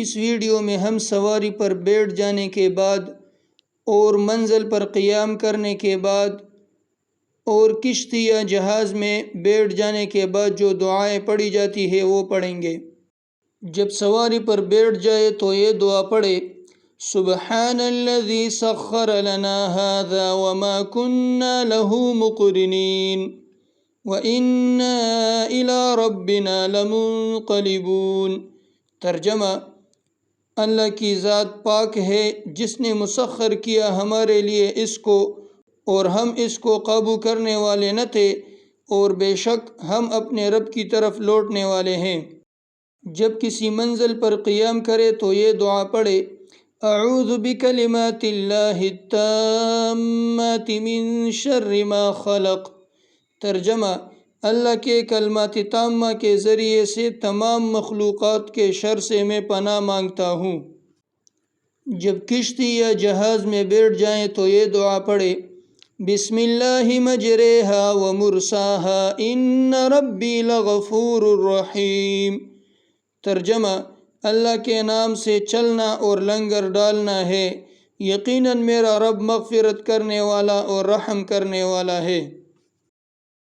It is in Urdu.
اس ویڈیو میں ہم سواری پر بیٹھ جانے کے بعد اور منزل پر قیام کرنے کے بعد اور کشتی یا جہاز میں بیٹھ جانے کے بعد جو دعائیں پڑھی جاتی ہے وہ پڑھیں گے۔ جب سواری پر بیٹھ جائے تو یہ دعا پڑھے: سبحان الذي سخر لنا هذا وما كنا له مقرنين وإنا إلى ربنا لمنقلبون۔ ترجمہ: اللہ کی ذات پاک ہے جس نے مسخر کیا ہمارے لیے اس کو، اور ہم اس کو قابو کرنے والے نہ تھے، اور بے شک ہم اپنے رب کی طرف لوٹنے والے ہیں۔ جب کسی منزل پر قیام کرے تو یہ دعا پڑھے: اعوذ بکلمات اللہ التامات من شر ما خلق۔ ترجمہ: اللہ کے کلمات تامہ کے ذریعے سے تمام مخلوقات کے شر سے میں پناہ مانگتا ہوں۔ جب کشتی یا جہاز میں بیٹھ جائیں تو یہ دعا پڑھے: بسم اللہ مجریہا ومرساہا ان ربی لغفور رحیم۔ ترجمہ: اللہ کے نام سے چلنا اور لنگر ڈالنا ہے، یقیناً میرا رب مغفرت کرنے والا اور رحم کرنے والا ہے۔